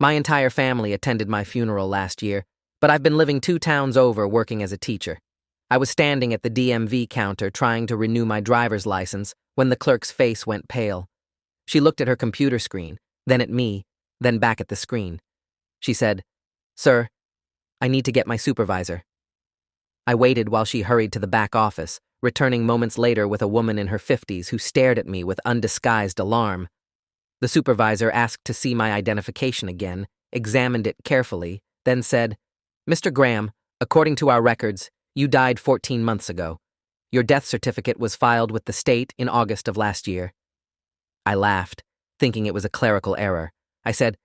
My entire family attended my funeral last year, but I've been living 2 towns over working as a teacher. I was standing at the DMV counter trying to renew my driver's license when the clerk's face went pale. She looked at her computer screen, then at me, then back at the screen. She said, "Sir, I need to get my supervisor." I waited while she hurried to the back office, returning moments later with a woman in her 50s who stared at me with undisguised alarm. The supervisor asked to see my identification again, examined it carefully, then said, "Mr. Graham, according to our records, you died 14 months ago. Your death certificate was filed with the state in August of last year." I laughed, thinking it was a clerical error. I said,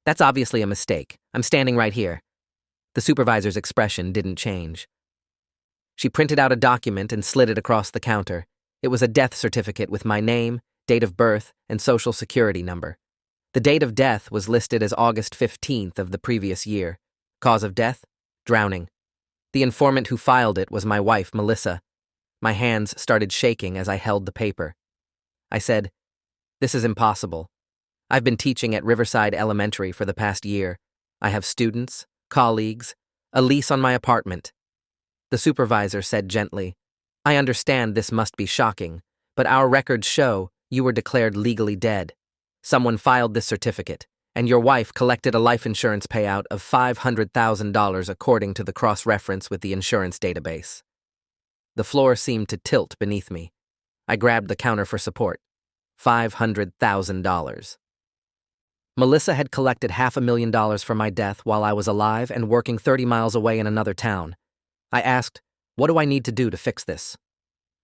"That's obviously a mistake. I'm standing right here." The supervisor's expression didn't change. She printed out a document and slid it across the counter. It was a death certificate with my name, date of birth, and social security number. The date of death was listed as August 15th of the previous year. Cause of death? Drowning. The informant who filed it was my wife, Melissa. My hands started shaking as I held the paper. I said, "This is impossible. I've been teaching at Riverside Elementary for the past year. I have students, colleagues, a lease on my apartment." The supervisor said gently, "I understand this must be shocking, but our records show you were declared legally dead. Someone filed this certificate, and your wife collected a life insurance payout of $500,000 according to the cross-reference with the insurance database." The floor seemed to tilt beneath me. I grabbed the counter for support. $500,000. Melissa had collected $500,000 for my death while I was alive and working 30 miles away in another town. I asked, "What do I need to do to fix this?"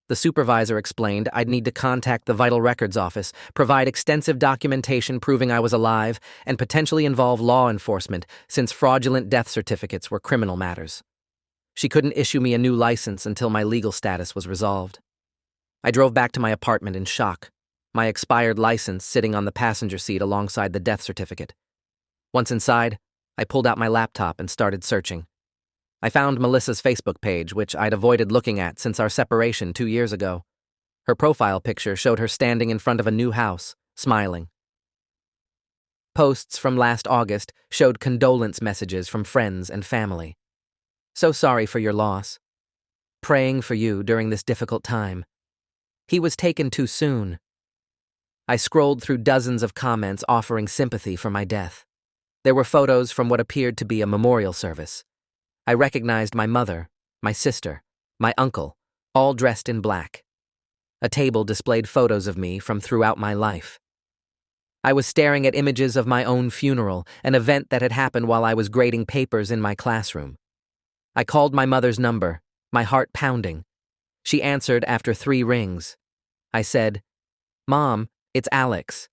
The supervisor explained I'd need to contact the Vital Records Office, provide extensive documentation proving I was alive, and potentially involve law enforcement since fraudulent death certificates were criminal matters. She couldn't issue me a new license until my legal status was resolved. I drove back to my apartment in shock, my expired license sitting on the passenger seat alongside the death certificate. Once inside, I pulled out my laptop and started searching. I found Melissa's Facebook page, which I'd avoided looking at since our separation 2 years ago. Her profile picture showed her standing in front of a new house, smiling. Posts from last August showed condolence messages from friends and family. "So sorry for your loss. Praying for you during this difficult time. He was taken too soon." I scrolled through dozens of comments offering sympathy for my death. There were photos from what appeared to be a memorial service. I recognized my mother, my sister, my uncle, all dressed in black. A table displayed photos of me from throughout my life. I was staring at images of my own funeral, an event that had happened while I was grading papers in my classroom. I called my mother's number, my heart pounding. She answered after 3 rings. I said, "Mom, it's Alex."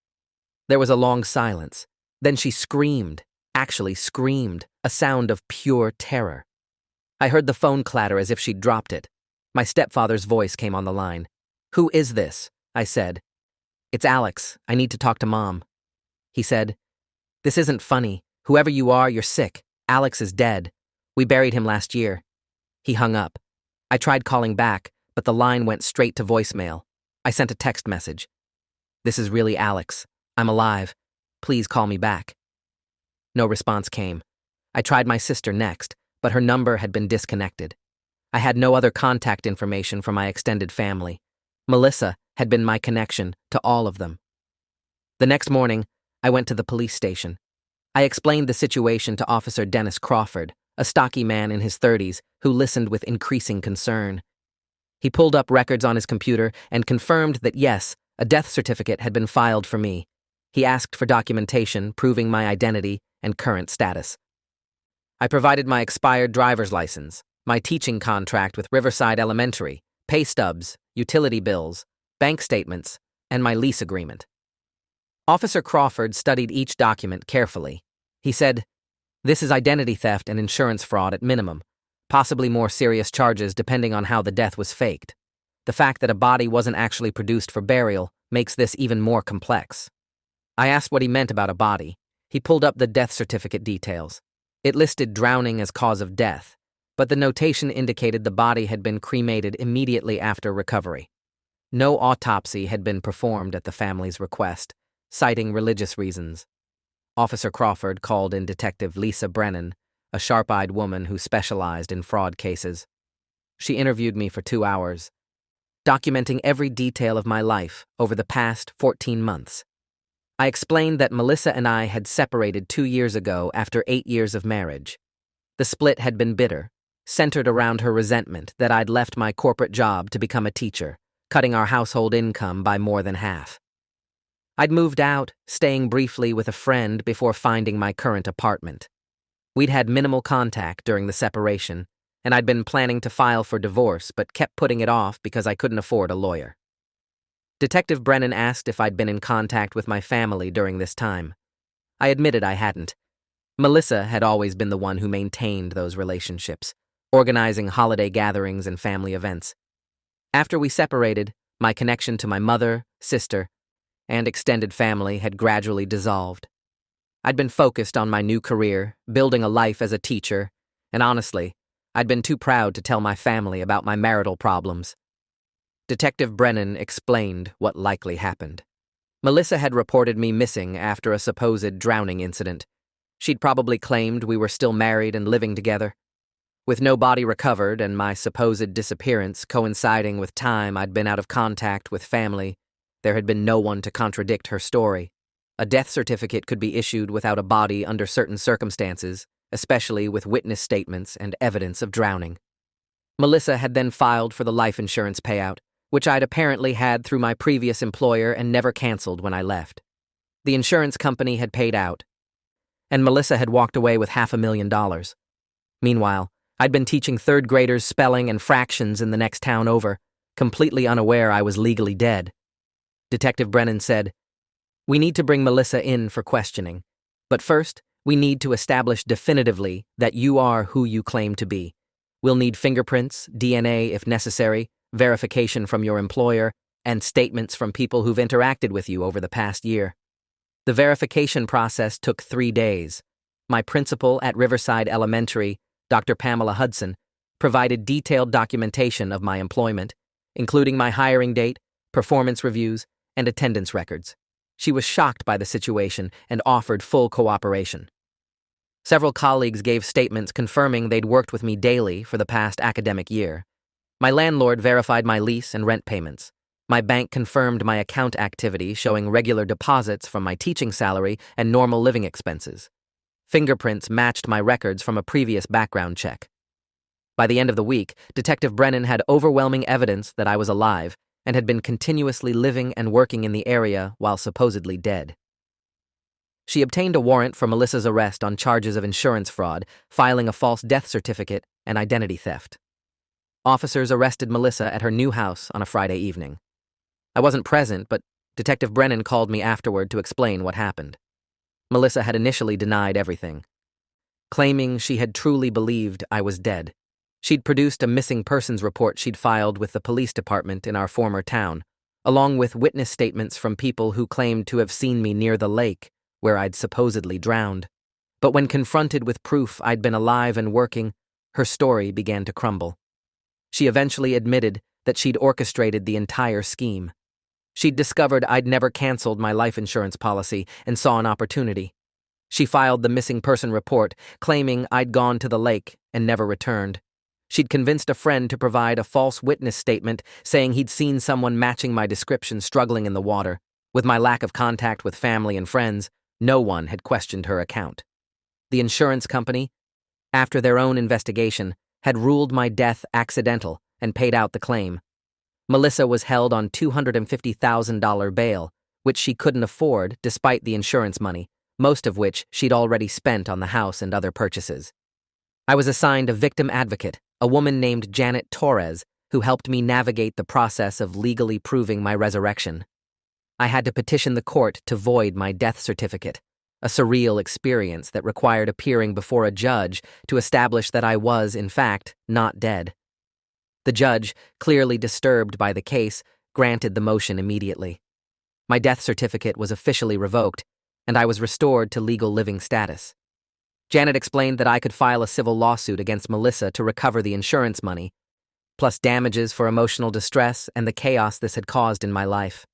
There was a long silence. Then she screamed, actually screamed, a sound of pure terror. I heard the phone clatter as if she'd dropped it. My stepfather's voice came on the line. "Who is this?" I said. "It's Alex. I need to talk to Mom." He said, "This isn't funny. Whoever you are, you're sick. Alex is dead. We buried him last year." He hung up. I tried calling back, but the line went straight to voicemail. I sent a text message. "This is really Alex. I'm alive. Please call me back." No response came. I tried my sister next, but her number had been disconnected. I had no other contact information from my extended family. Melissa had been my connection to all of them. The next morning, I went to the police station. I explained the situation to Officer Dennis Crawford, a stocky man in his 30s who listened with increasing concern. He pulled up records on his computer and confirmed that yes, a death certificate had been filed for me. He asked for documentation proving my identity and current status. I provided my expired driver's license, my teaching contract with Riverside Elementary, pay stubs, utility bills, bank statements, and my lease agreement. Officer Crawford studied each document carefully. He said, "This is identity theft and insurance fraud at minimum, possibly more serious charges depending on how the death was faked. The fact that a body wasn't actually produced for burial makes this even more complex." I asked what he meant about a body. He pulled up the death certificate details. It listed drowning as cause of death, but the notation indicated the body had been cremated immediately after recovery. No autopsy had been performed at the family's request, citing religious reasons. Officer Crawford called in Detective Lisa Brennan, a sharp-eyed woman who specialized in fraud cases. She interviewed me for 2 hours, documenting every detail of my life over the past 14 months. I explained that Melissa and I had separated 2 years ago after 8 years of marriage. The split had been bitter, centered around her resentment that I'd left my corporate job to become a teacher, cutting our household income by more than half. I'd moved out, staying briefly with a friend before finding my current apartment. We'd had minimal contact during the separation, and I'd been planning to file for divorce but kept putting it off because I couldn't afford a lawyer. Detective Brennan asked if I'd been in contact with my family during this time. I admitted I hadn't. Melissa had always been the one who maintained those relationships, organizing holiday gatherings and family events. After we separated, my connection to my mother, sister, and extended family had gradually dissolved. I'd been focused on my new career, building a life as a teacher, and honestly, I'd been too proud to tell my family about my marital problems. Detective Brennan explained what likely happened. Melissa had reported me missing after a supposed drowning incident. She'd probably claimed we were still married and living together. With no body recovered and my supposed disappearance coinciding with time I'd been out of contact with family, there had been no one to contradict her story. A death certificate could be issued without a body under certain circumstances, especially with witness statements and evidence of drowning. Melissa had then filed for the life insurance payout, which I'd apparently had through my previous employer and never canceled when I left. The insurance company had paid out, and Melissa had walked away with $500,000. Meanwhile, I'd been teaching third graders spelling and fractions in the next town over, completely unaware I was legally dead. Detective Brennan said, "We need to bring Melissa in for questioning, but first, we need to establish definitively that you are who you claim to be. We'll need fingerprints, DNA if necessary, verification from your employer, and statements from people who've interacted with you over the past year." The verification process took 3 days. My principal at Riverside Elementary, Dr. Pamela Hudson, provided detailed documentation of my employment, including my hiring date, performance reviews, and attendance records. She was shocked by the situation and offered full cooperation. Several colleagues gave statements confirming they'd worked with me daily for the past academic year. My landlord verified my lease and rent payments. My bank confirmed my account activity, showing regular deposits from my teaching salary and normal living expenses. Fingerprints matched my records from a previous background check. By the end of the week, Detective Brennan had overwhelming evidence that I was alive and had been continuously living and working in the area while supposedly dead. She obtained a warrant for Melissa's arrest on charges of insurance fraud, filing a false death certificate, and identity theft. Officers arrested Melissa at her new house on a Friday evening. I wasn't present, but Detective Brennan called me afterward to explain what happened. Melissa had initially denied everything, claiming she had truly believed I was dead. She'd produced a missing persons report she'd filed with the police department in our former town, along with witness statements from people who claimed to have seen me near the lake where I'd supposedly drowned. But when confronted with proof I'd been alive and working, her story began to crumble. She eventually admitted that she'd orchestrated the entire scheme. She'd discovered I'd never canceled my life insurance policy and saw an opportunity. She filed the missing person report, claiming I'd gone to the lake and never returned. She'd convinced a friend to provide a false witness statement saying he'd seen someone matching my description struggling in the water. With my lack of contact with family and friends, no one had questioned her account. The insurance company, after their own investigation, had ruled my death accidental and paid out the claim. Melissa was held on $250,000 bail, which she couldn't afford despite the insurance money, most of which she'd already spent on the house and other purchases. I was assigned a victim advocate, a woman named Janet Torres, who helped me navigate the process of legally proving my resurrection. I had to petition the court to void my death certificate, a surreal experience that required appearing before a judge to establish that I was, in fact, not dead. The judge, clearly disturbed by the case, granted the motion immediately. My death certificate was officially revoked, and I was restored to legal living status. Janet explained that I could file a civil lawsuit against Melissa to recover the insurance money, plus damages for emotional distress and the chaos this had caused in my life.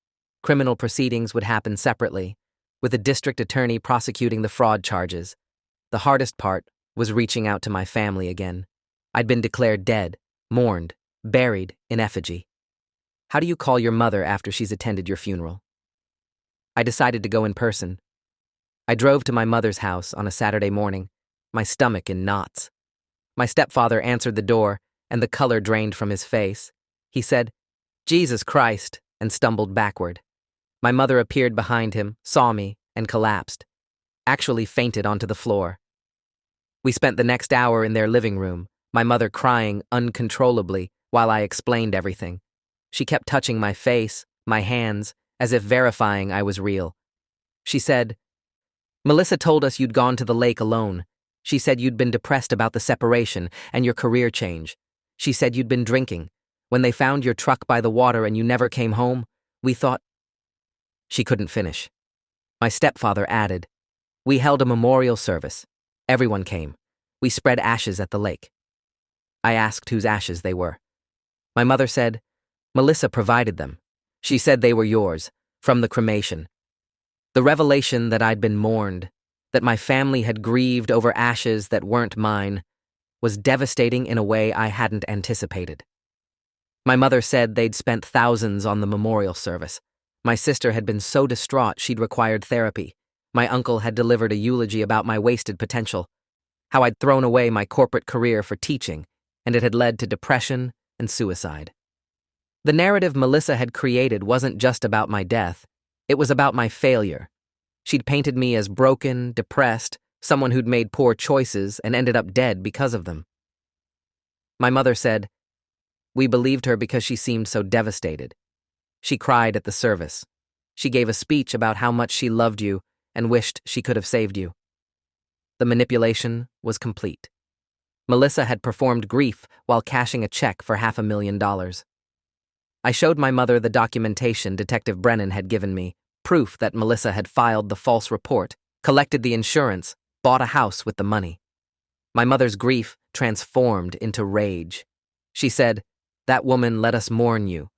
Criminal proceedings would happen separately, with the district attorney prosecuting the fraud charges. The hardest part was reaching out to my family again. I'd been declared dead, mourned, buried in effigy. How do you call your mother after she's attended your funeral? I decided to go in person. I drove to my mother's house on a Saturday morning, my stomach in knots. My stepfather answered the door, and the color drained from his face. He said, "Jesus Christ," and stumbled backward. My mother appeared behind him, saw me, and collapsed. Actually fainted onto the floor. We spent the next hour in their living room, my mother crying uncontrollably while I explained everything. She kept touching my face, my hands, as if verifying I was real. She said, "Melissa told us you'd gone to the lake alone. She said you'd been depressed about the separation and your career change. She said you'd been drinking. When they found your truck by the water and you never came home, we thought—" She couldn't finish. My stepfather added, "We held a memorial service. Everyone came. We spread ashes at the lake." I asked whose ashes they were. My mother said, "Melissa provided them. She said they were yours, from the cremation." The revelation that I'd been mourned, that my family had grieved over ashes that weren't mine, was devastating in a way I hadn't anticipated. My mother said they'd spent thousands on the memorial service. My sister had been so distraught she'd required therapy. My uncle had delivered a eulogy about my wasted potential, how I'd thrown away my corporate career for teaching, and it had led to depression and suicide. The narrative Melissa had created wasn't just about my death, it was about my failure. She'd painted me as broken, depressed, someone who'd made poor choices and ended up dead because of them. My mother said, "We believed her because she seemed so devastated. She cried at the service. She gave a speech about how much she loved you and wished she could have saved you." The manipulation was complete. Melissa had performed grief while cashing a check for $500,000. I showed my mother the documentation Detective Brennan had given me, proof that Melissa had filed the false report, collected the insurance, bought a house with the money. My mother's grief transformed into rage. She said, "That woman let us mourn you.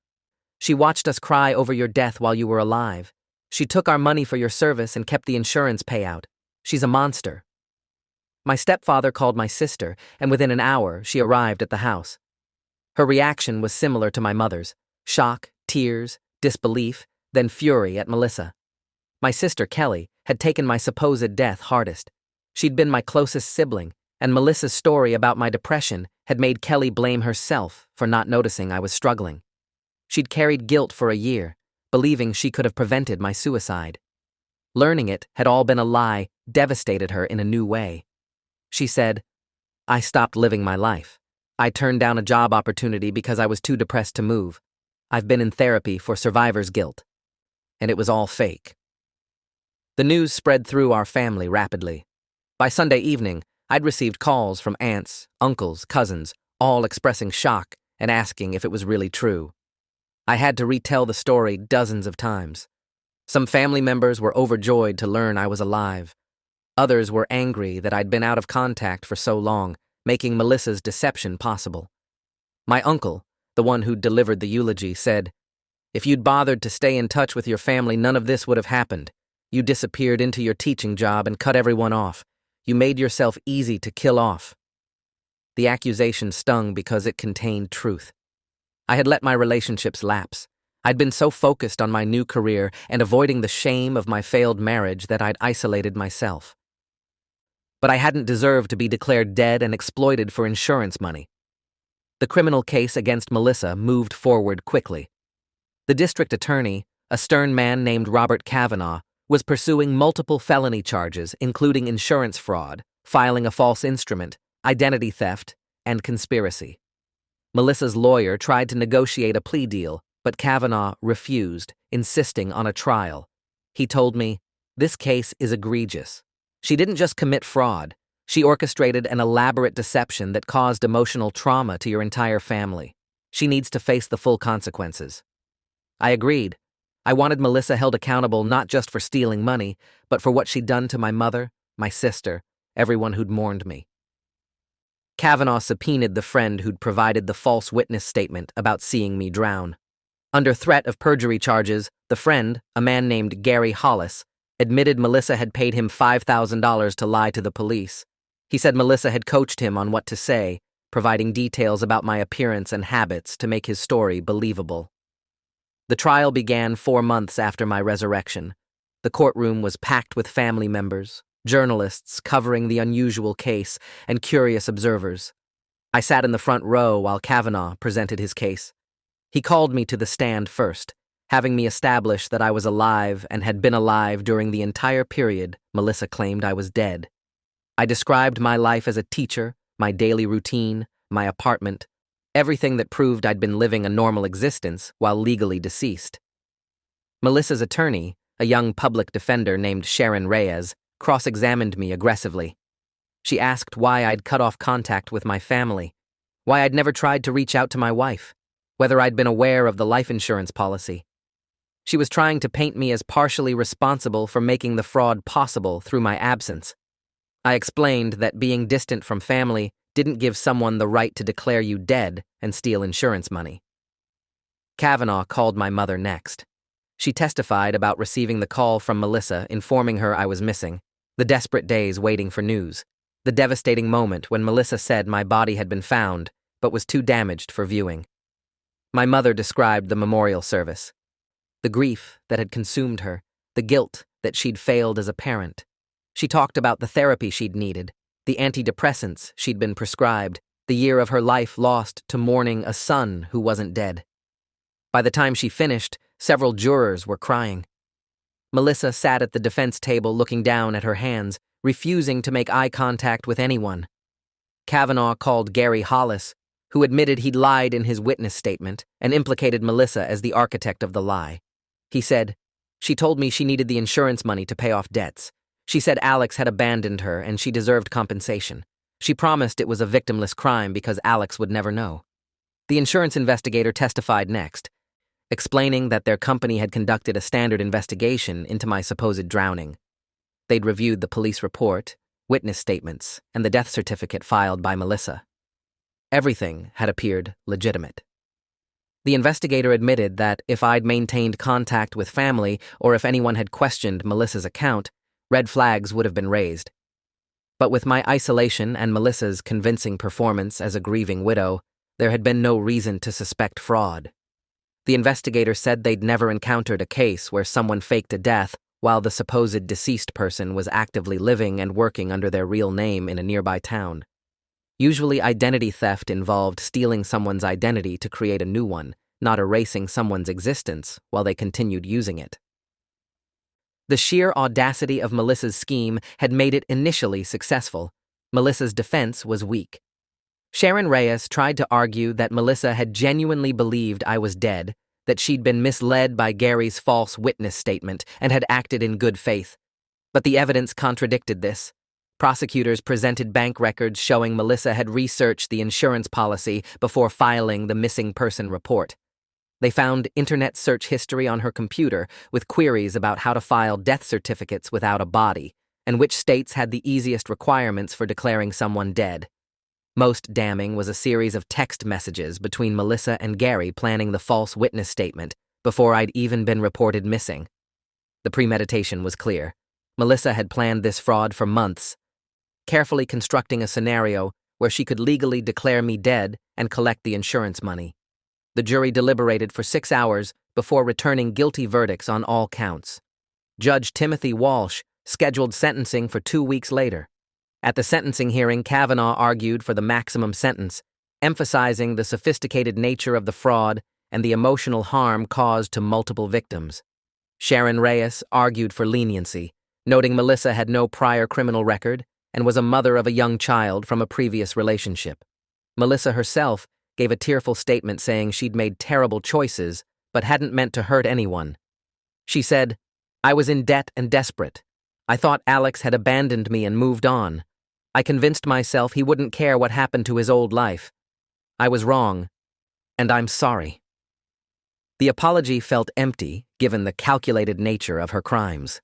She watched us cry over your death while you were alive. She took our money for your service and kept the insurance payout. She's a monster." My stepfather called my sister, and within an hour, she arrived at the house. Her reaction was similar to my mother's: shock, tears, disbelief, then fury at Melissa. My sister, Kelly, had taken my supposed death hardest. She'd been my closest sibling, and Melissa's story about my depression had made Kelly blame herself for not noticing I was struggling. She'd carried guilt for a year, believing she could have prevented my suicide. Learning it had all been a lie devastated her in a new way. She said, "I stopped living my life. I turned down a job opportunity because I was too depressed to move. I've been in therapy for survivor's guilt. And it was all fake." The news spread through our family rapidly. By Sunday evening, I'd received calls from aunts, uncles, cousins, all expressing shock and asking if it was really true. I had to retell the story dozens of times. Some family members were overjoyed to learn I was alive. Others were angry that I'd been out of contact for so long, making Melissa's deception possible. My uncle, the one who'd delivered the eulogy, said, "If you'd bothered to stay in touch with your family, none of this would have happened. You disappeared into your teaching job and cut everyone off. You made yourself easy to kill off." The accusation stung because it contained truth. I had let my relationships lapse. I'd been so focused on my new career and avoiding the shame of my failed marriage that I'd isolated myself. But I hadn't deserved to be declared dead and exploited for insurance money. The criminal case against Melissa moved forward quickly. The district attorney, a stern man named Robert Kavanaugh, was pursuing multiple felony charges, including insurance fraud, filing a false instrument, identity theft, and conspiracy. Melissa's lawyer tried to negotiate a plea deal, but Kavanaugh refused, insisting on a trial. He told me, "This case is egregious. She didn't just commit fraud. She orchestrated an elaborate deception that caused emotional trauma to your entire family. She needs to face the full consequences." I agreed. I wanted Melissa held accountable not just for stealing money, but for what she'd done to my mother, my sister, everyone who'd mourned me. Kavanaugh subpoenaed the friend who'd provided the false witness statement about seeing me drown. Under threat of perjury charges, the friend, a man named Gary Hollis, admitted Melissa had paid him $5,000 to lie to the police. He said Melissa had coached him on what to say, providing details about my appearance and habits to make his story believable. The trial began 4 months after my resurrection. The courtroom was packed with family members, journalists covering the unusual case, and curious observers. I sat in the front row while Kavanaugh presented his case. He called me to the stand first, having me establish that I was alive and had been alive during the entire period Melissa claimed I was dead. I described my life as a teacher, my daily routine, my apartment, everything that proved I'd been living a normal existence while legally deceased. Melissa's attorney, a young public defender named Sharon Reyes, cross-examined me aggressively. She asked why I'd cut off contact with my family, why I'd never tried to reach out to my wife, whether I'd been aware of the life insurance policy. She was trying to paint me as partially responsible for making the fraud possible through my absence. I explained that being distant from family didn't give someone the right to declare you dead and steal insurance money. Kavanaugh called my mother next. She testified about receiving the call from Melissa informing her I was missing, the desperate days waiting for news, the devastating moment when Melissa said my body had been found but was too damaged for viewing. My mother described the memorial service, the grief that had consumed her, the guilt that she'd failed as a parent. She talked about the therapy she'd needed, the antidepressants she'd been prescribed, the year of her life lost to mourning a son who wasn't dead. By the time she finished, several jurors were crying. Melissa sat at the defense table looking down at her hands, refusing to make eye contact with anyone. Kavanaugh called Gary Hollis, who admitted he'd lied in his witness statement and implicated Melissa as the architect of the lie. He said, "She told me she needed the insurance money to pay off debts. She said Alex had abandoned her and she deserved compensation. She promised it was a victimless crime because Alex would never know." The insurance investigator testified next, explaining that their company had conducted a standard investigation into my supposed drowning. They'd reviewed the police report, witness statements, and the death certificate filed by Melissa. Everything had appeared legitimate. The investigator admitted that if I'd maintained contact with family or if anyone had questioned Melissa's account, red flags would have been raised. But with my isolation and Melissa's convincing performance as a grieving widow, there had been no reason to suspect fraud. The investigator said they'd never encountered a case where someone faked a death while the supposed deceased person was actively living and working under their real name in a nearby town. Usually, identity theft involved stealing someone's identity to create a new one, not erasing someone's existence while they continued using it. The sheer audacity of Melissa's scheme had made it initially successful. Melissa's defense was weak. Sharon Reyes tried to argue that Melissa had genuinely believed I was dead, that she'd been misled by Gary's false witness statement and had acted in good faith. But the evidence contradicted this. Prosecutors presented bank records showing Melissa had researched the insurance policy before filing the missing person report. They found internet search history on her computer with queries about how to file death certificates without a body and which states had the easiest requirements for declaring someone dead. Most damning was a series of text messages between Melissa and Gary planning the false witness statement before I'd even been reported missing. The premeditation was clear. Melissa had planned this fraud for months, carefully constructing a scenario where she could legally declare me dead and collect the insurance money. The jury deliberated for 6 hours before returning guilty verdicts on all counts. Judge Timothy Walsh scheduled sentencing for 2 weeks later. At the sentencing hearing, Kavanaugh argued for the maximum sentence, emphasizing the sophisticated nature of the fraud and the emotional harm caused to multiple victims. Sharon Reyes argued for leniency, noting Melissa had no prior criminal record and was a mother of a young child from a previous relationship. Melissa herself gave a tearful statement saying she'd made terrible choices but hadn't meant to hurt anyone. She said, "I was in debt and desperate. I thought Alex had abandoned me and moved on. I convinced myself he wouldn't care what happened to his old life. I was wrong, and I'm sorry." The apology felt empty given the calculated nature of her crimes.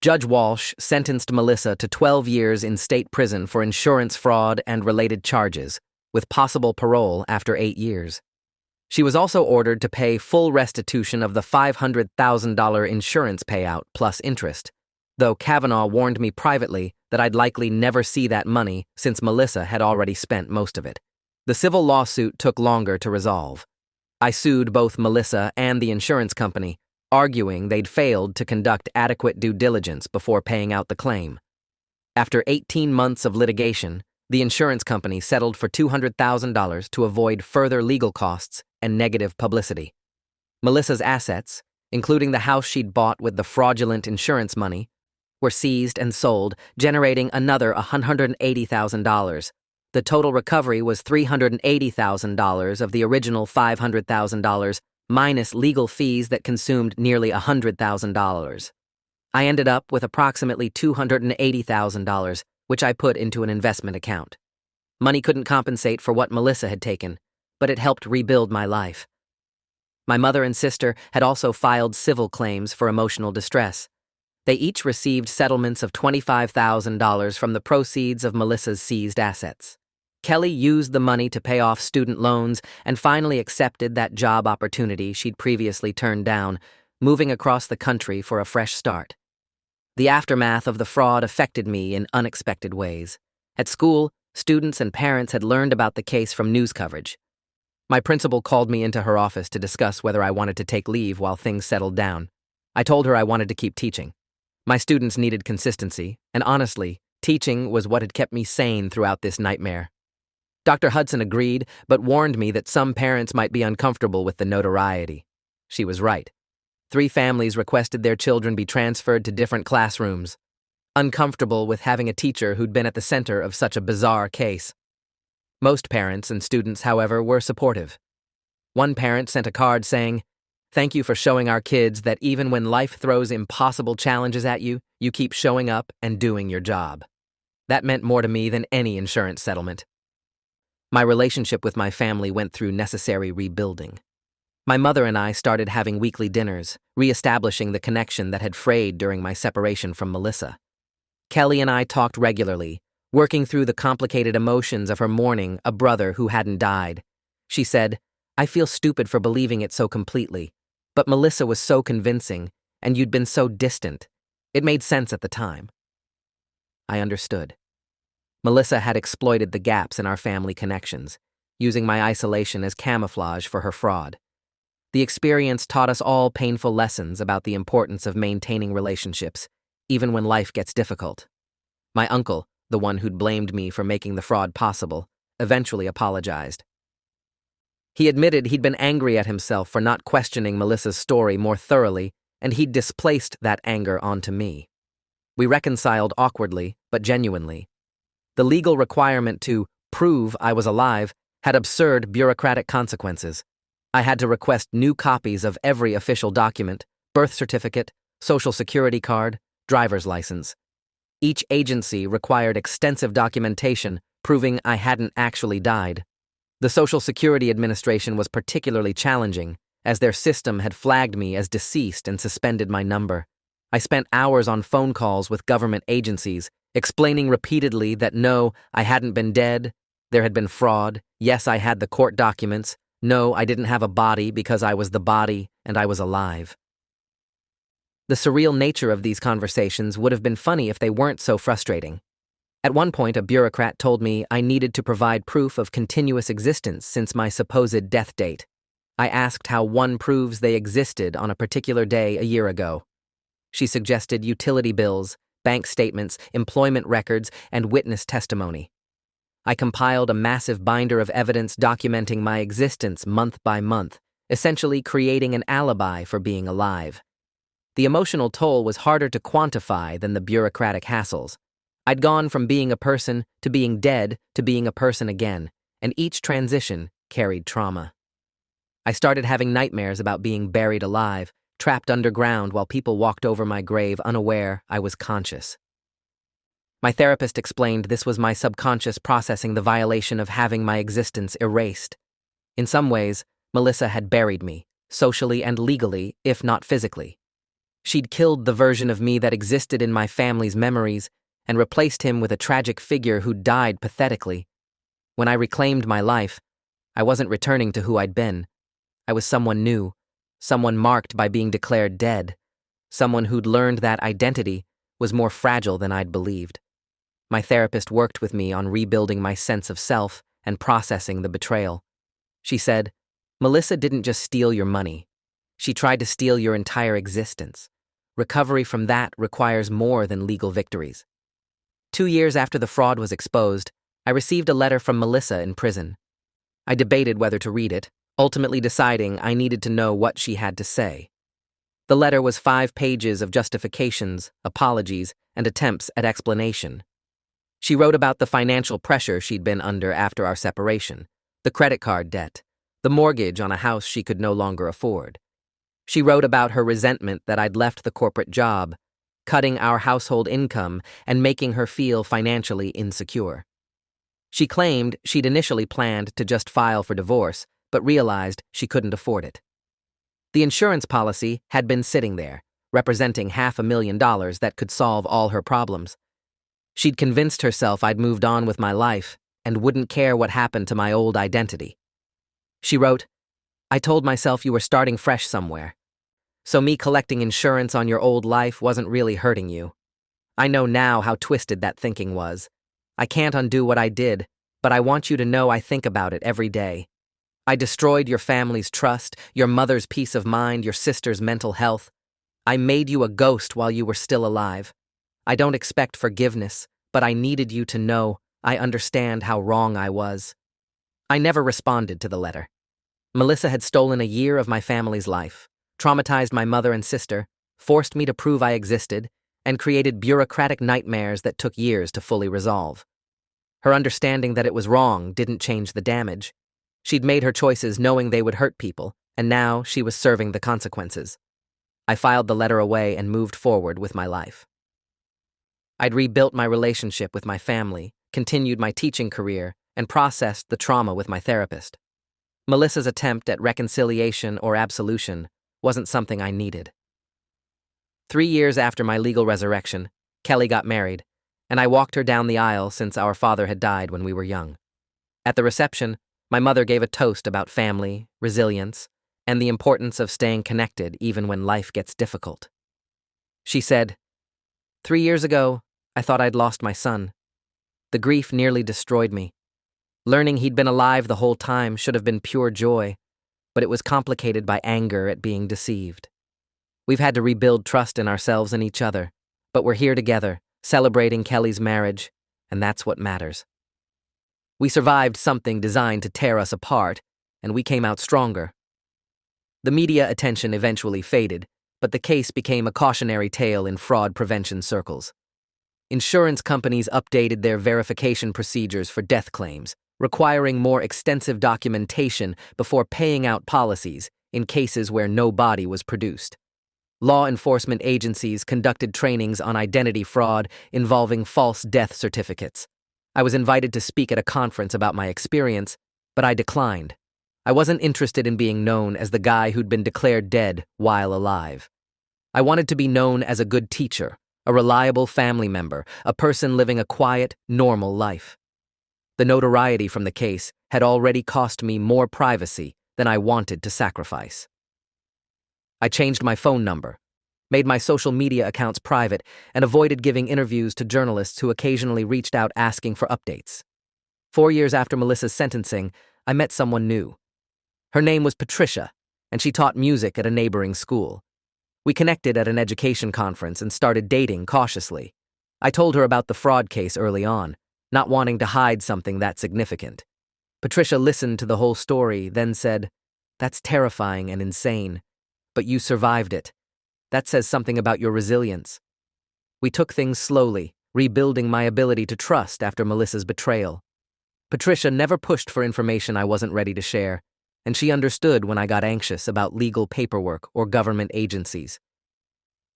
Judge Walsh sentenced Melissa to 12 years in state prison for insurance fraud and related charges, with possible parole after 8 years. She was also ordered to pay full restitution of the $500,000 insurance payout plus interest, though Kavanaugh warned me privately that I'd likely never see that money since Melissa had already spent most of it. The civil lawsuit took longer to resolve. I sued both Melissa and the insurance company, arguing they'd failed to conduct adequate due diligence before paying out the claim. After 18 months of litigation, the insurance company settled for $200,000 to avoid further legal costs and negative publicity. Melissa's assets, including the house she'd bought with the fraudulent insurance money, were seized and sold, generating another $180,000. The total recovery was $380,000 of the original $500,000, minus legal fees that consumed nearly $100,000. I ended up with approximately $280,000, which I put into an investment account. Money couldn't compensate for what Melissa had taken, but it helped rebuild my life. My mother and sister had also filed civil claims for emotional distress. They each received settlements of $25,000 from the proceeds of Melissa's seized assets. Kelly used the money to pay off student loans and finally accepted that job opportunity she'd previously turned down, moving across the country for a fresh start. The aftermath of the fraud affected me in unexpected ways. At school, students and parents had learned about the case from news coverage. My principal called me into her office to discuss whether I wanted to take leave while things settled down. I told her I wanted to keep teaching. My students needed consistency, and honestly, teaching was what had kept me sane throughout this nightmare. Dr. Hudson agreed, but warned me that some parents might be uncomfortable with the notoriety. She was right. 3 families requested their children be transferred to different classrooms, uncomfortable with having a teacher who'd been at the center of such a bizarre case. Most parents and students, however, were supportive. One parent sent a card saying, "Thank you for showing our kids that even when life throws impossible challenges at you, you keep showing up and doing your job." That meant more to me than any insurance settlement. My relationship with my family went through necessary rebuilding. My mother and I started having weekly dinners, reestablishing the connection that had frayed during my separation from Melissa. Kelly and I talked regularly, working through the complicated emotions of her mourning a brother who hadn't died. She said, "I feel stupid for believing it so completely, but Melissa was so convincing, and you'd been so distant. It made sense at the time." I understood. Melissa had exploited the gaps in our family connections, using my isolation as camouflage for her fraud. The experience taught us all painful lessons about the importance of maintaining relationships, even when life gets difficult. My uncle, the one who'd blamed me for making the fraud possible, eventually apologized. He admitted he'd been angry at himself for not questioning Melissa's story more thoroughly, and he'd displaced that anger onto me. We reconciled awkwardly, but genuinely. The legal requirement to prove I was alive had absurd bureaucratic consequences. I had to request new copies of every official document, birth certificate, social security card, driver's license. Each agency required extensive documentation proving I hadn't actually died. The Social Security Administration was particularly challenging, as their system had flagged me as deceased and suspended my number. I spent hours on phone calls with government agencies, explaining repeatedly that no, I hadn't been dead, there had been fraud, yes, I had the court documents, no, I didn't have a body because I was the body and I was alive. The surreal nature of these conversations would have been funny if they weren't so frustrating. At one point, a bureaucrat told me I needed to provide proof of continuous existence since my supposed death date. I asked how one proves they existed on a particular day a year ago. She suggested utility bills, bank statements, employment records, and witness testimony. I compiled a massive binder of evidence documenting my existence month by month, essentially creating an alibi for being alive. The emotional toll was harder to quantify than the bureaucratic hassles. I'd gone from being a person to being dead to being a person again, and each transition carried trauma. I started having nightmares about being buried alive, trapped underground while people walked over my grave unaware I was conscious. My therapist explained this was my subconscious processing the violation of having my existence erased. In some ways, Melissa had buried me, socially and legally, if not physically. She'd killed the version of me that existed in my family's memories and replaced him with a tragic figure who died pathetically. When I reclaimed my life, I wasn't returning to who I'd been. I was someone new, someone marked by being declared dead, someone who'd learned that identity was more fragile than I'd believed. My therapist worked with me on rebuilding my sense of self and processing the betrayal. She said, "Melissa didn't just steal your money. She tried to steal your entire existence. Recovery from that requires more than legal victories." 2 years after the fraud was exposed, I received a letter from Melissa in prison. I debated whether to read it, ultimately deciding I needed to know what she had to say. The letter was 5 pages of justifications, apologies, and attempts at explanation. She wrote about the financial pressure she'd been under after our separation, the credit card debt, the mortgage on a house she could no longer afford. She wrote about her resentment that I'd left the corporate job, cutting our household income and making her feel financially insecure. She claimed she'd initially planned to just file for divorce, but realized she couldn't afford it. The insurance policy had been sitting there, representing $500,000 that could solve all her problems. She'd convinced herself I'd moved on with my life and wouldn't care what happened to my old identity. She wrote, "I told myself you were starting fresh somewhere. So me collecting insurance on your old life wasn't really hurting you. I know now how twisted that thinking was. I can't undo what I did, but I want you to know I think about it every day. I destroyed your family's trust, your mother's peace of mind, your sister's mental health. I made you a ghost while you were still alive. I don't expect forgiveness, but I needed you to know I understand how wrong I was." I never responded to the letter. Melissa had stolen a year of my family's life, traumatized my mother and sister, forced me to prove I existed, and created bureaucratic nightmares that took years to fully resolve. Her understanding that it was wrong didn't change the damage. She'd made her choices knowing they would hurt people, and now she was serving the consequences. I filed the letter away and moved forward with my life. I'd rebuilt my relationship with my family, continued my teaching career, and processed the trauma with my therapist. Melissa's attempt at reconciliation or absolution wasn't something I needed. 3 years after my legal resurrection, Kelly got married, and I walked her down the aisle since our father had died when we were young. At the reception, my mother gave a toast about family, resilience, and the importance of staying connected even when life gets difficult. She said, "3 years ago, I thought I'd lost my son. The grief nearly destroyed me. Learning he'd been alive the whole time should have been pure joy, but it was complicated by anger at being deceived. We've had to rebuild trust in ourselves and each other, but we're here together, celebrating Kelly's marriage, and that's what matters. We survived something designed to tear us apart, and we came out stronger." The media attention eventually faded, but the case became a cautionary tale in fraud prevention circles. Insurance companies updated their verification procedures for death claims, requiring more extensive documentation before paying out policies in cases where no body was produced. Law enforcement agencies conducted trainings on identity fraud involving false death certificates. I was invited to speak at a conference about my experience, but I declined. I wasn't interested in being known as the guy who'd been declared dead while alive. I wanted to be known as a good teacher, a reliable family member, a person living a quiet, normal life. The notoriety from the case had already cost me more privacy than I wanted to sacrifice. I changed my phone number, made my social media accounts private, and avoided giving interviews to journalists who occasionally reached out asking for updates. 4 years after Melissa's sentencing, I met someone new. Her name was Patricia, and she taught music at a neighboring school. We connected at an education conference and started dating cautiously. I told her about the fraud case early on, not wanting to hide something that significant. Patricia listened to the whole story, then said, "That's terrifying and insane, but you survived it. That says something about your resilience." We took things slowly, rebuilding my ability to trust after Melissa's betrayal. Patricia never pushed for information I wasn't ready to share, and she understood when I got anxious about legal paperwork or government agencies.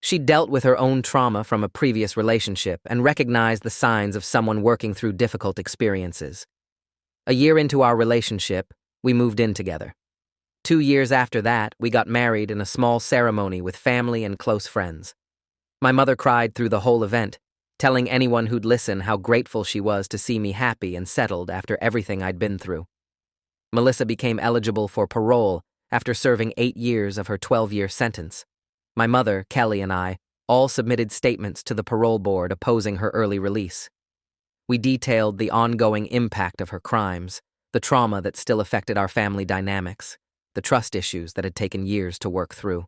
She dealt with her own trauma from a previous relationship and recognized the signs of someone working through difficult experiences. A year into our relationship, we moved in together. 2 years after that, we got married in a small ceremony with family and close friends. My mother cried through the whole event, telling anyone who'd listen how grateful she was to see me happy and settled after everything I'd been through. Melissa became eligible for parole after serving 8 years of her 12-year sentence. My mother, Kelly, and I All submitted statements to the parole board opposing her early release. We detailed the ongoing impact of her crimes, the trauma that still affected our family dynamics, the trust issues that had taken years to work through.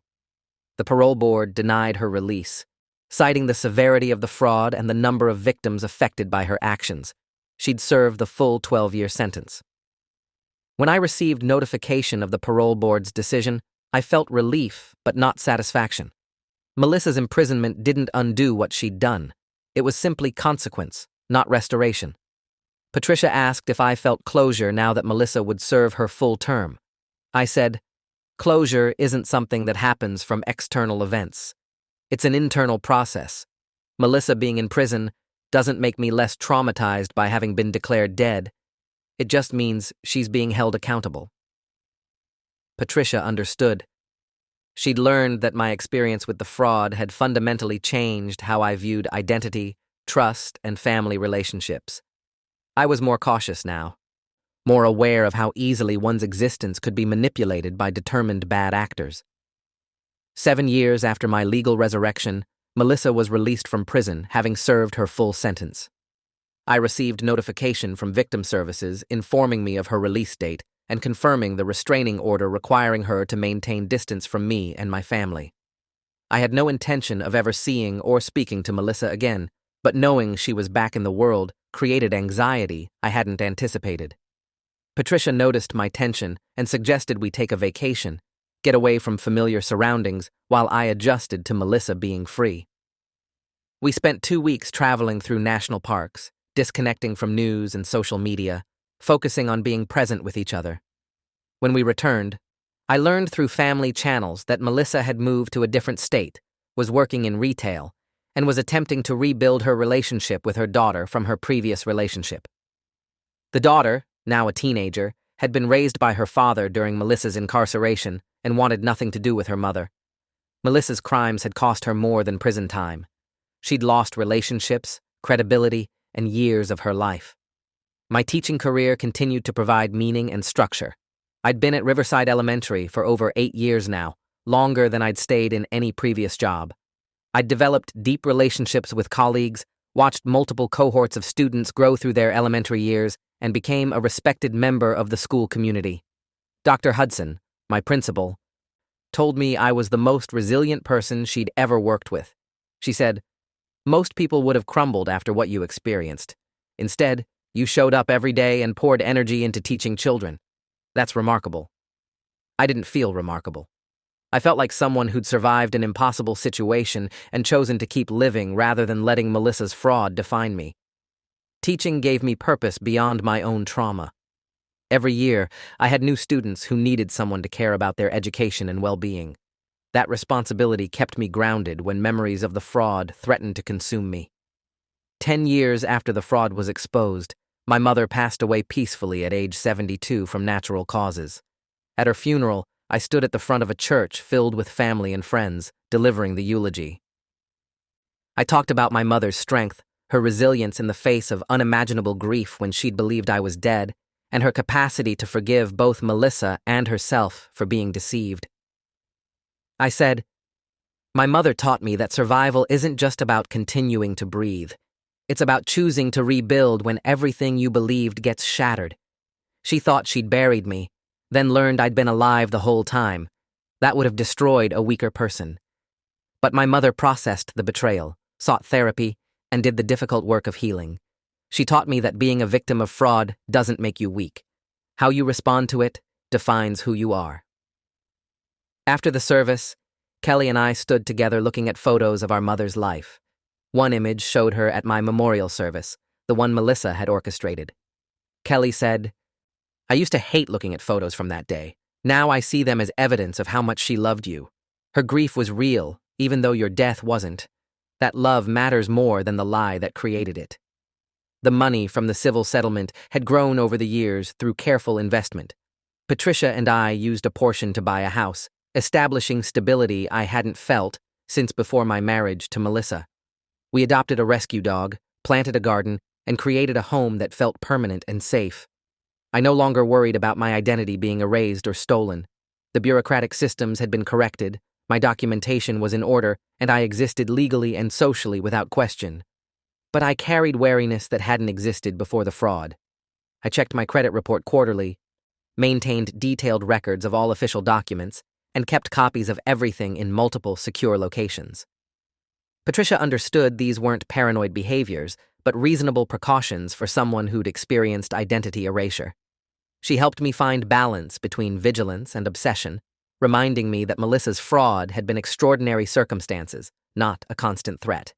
The parole board denied her release, citing the severity of the fraud and the number of victims affected by her actions. She'd served the full 12-year sentence. When I received notification of the parole board's decision, I felt relief, but not satisfaction. Melissa's imprisonment didn't undo what she'd done. It was simply consequence, not restoration. Patricia asked if I felt closure now that Melissa would serve her full term. I said, "Closure isn't something that happens from external events. It's an internal process. Melissa being in prison doesn't make me less traumatized by having been declared dead. It just means she's being held accountable." Patricia understood. She'd learned that my experience with the fraud had fundamentally changed how I viewed identity, trust, and family relationships. I was more cautious now, more aware of how easily one's existence could be manipulated by determined bad actors. 7 years after my legal resurrection, Melissa was released from prison, having served her full sentence. I received notification from Victim Services informing me of her release date and confirming the restraining order requiring her to maintain distance from me and my family. I had no intention of ever seeing or speaking to Melissa again, but knowing she was back in the world created anxiety I hadn't anticipated. Patricia noticed my tension and suggested we take a vacation, get away from familiar surroundings while I adjusted to Melissa being free. We spent 2 weeks traveling through national parks, disconnecting from news and social media, focusing on being present with each other. When we returned, I learned through family channels that Melissa had moved to a different state, was working in retail, and was attempting to rebuild her relationship with her daughter from her previous relationship. The daughter, now a teenager, had been raised by her father during Melissa's incarceration and wanted nothing to do with her mother. Melissa's crimes had cost her more than prison time. She'd lost relationships, credibility, and years of her life. My teaching career continued to provide meaning and structure. I'd been at Riverside Elementary for over 8 years now, longer than I'd stayed in any previous job. I'd developed deep relationships with colleagues, watched multiple cohorts of students grow through their elementary years, and became a respected member of the school community. Dr. Hudson, my principal, told me I was the most resilient person she'd ever worked with. She said, "Most people would have crumbled after what you experienced. Instead, you showed up every day and poured energy into teaching children. That's remarkable." I didn't feel remarkable. I felt like someone who'd survived an impossible situation and chosen to keep living rather than letting Melissa's fraud define me. Teaching gave me purpose beyond my own trauma. Every year, I had new students who needed someone to care about their education and well-being. That responsibility kept me grounded when memories of the fraud threatened to consume me. 10 years after the fraud was exposed, my mother passed away peacefully at age 72 from natural causes. At her funeral, I stood at the front of a church filled with family and friends, delivering the eulogy. I talked about my mother's strength, her resilience in the face of unimaginable grief when she'd believed I was dead, and her capacity to forgive both Melissa and herself for being deceived. I said, "My mother taught me that survival isn't just about continuing to breathe. It's about choosing to rebuild when everything you believed gets shattered. She thought she'd buried me, then learned I'd been alive the whole time. That would have destroyed a weaker person. But my mother processed the betrayal, sought therapy, and did the difficult work of healing. She taught me that being a victim of fraud doesn't make you weak. How you respond to it defines who you are." After the service, Kelly and I stood together looking at photos of our mother's life. One image showed her at my memorial service, the one Melissa had orchestrated. Kelly said, "I used to hate looking at photos from that day. Now I see them as evidence of how much she loved you. Her grief was real, even though your death wasn't. That love matters more than the lie that created it." The money from the civil settlement had grown over the years through careful investment. Patricia and I used a portion to buy a house, establishing stability I hadn't felt since before my marriage to Melissa. We adopted a rescue dog, planted a garden, and created a home that felt permanent and safe. I no longer worried about my identity being erased or stolen. The bureaucratic systems had been corrected, My documentation was in order, and I existed legally and socially without question. But I carried wariness that hadn't existed before the fraud. I checked my credit report quarterly, maintained detailed records of all official documents, and kept copies of everything in multiple secure locations. Patricia understood these weren't paranoid behaviors, but reasonable precautions for someone who'd experienced identity erasure. She helped me find balance between vigilance and obsession, reminding me that Melissa's fraud had been extraordinary circumstances, not a constant threat.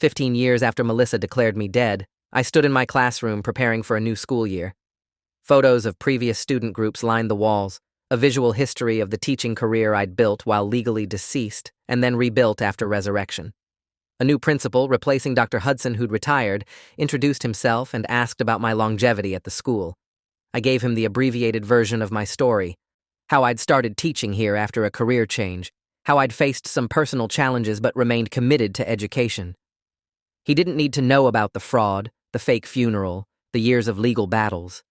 15 years after Melissa declared me dead, I stood in my classroom preparing for a new school year. Photos of previous student groups lined the walls, a visual history of the teaching career I'd built while legally deceased and then rebuilt after resurrection. A new principal, replacing Dr. Hudson, who'd retired, introduced himself and asked about my longevity at the school. I gave him the abbreviated version of my story, how I'd started teaching here after a career change, how I'd faced some personal challenges but remained committed to education. He didn't need to know about the fraud, the fake funeral, the years of legal battles.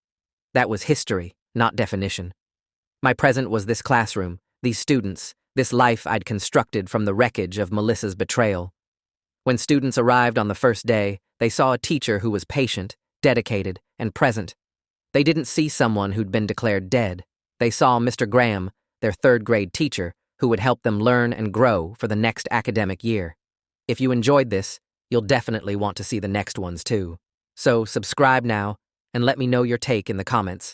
That was history, not definition. My present was this classroom, these students, this life I'd constructed from the wreckage of Melissa's betrayal. When students arrived on the first day, they saw a teacher who was patient, dedicated, and present. They didn't see someone who'd been declared dead. They saw Mr. Graham, their third-grade teacher, who would help them learn and grow for the next academic year. If you enjoyed this, you'll definitely want to see the next ones too. So subscribe now and let me know your take in the comments.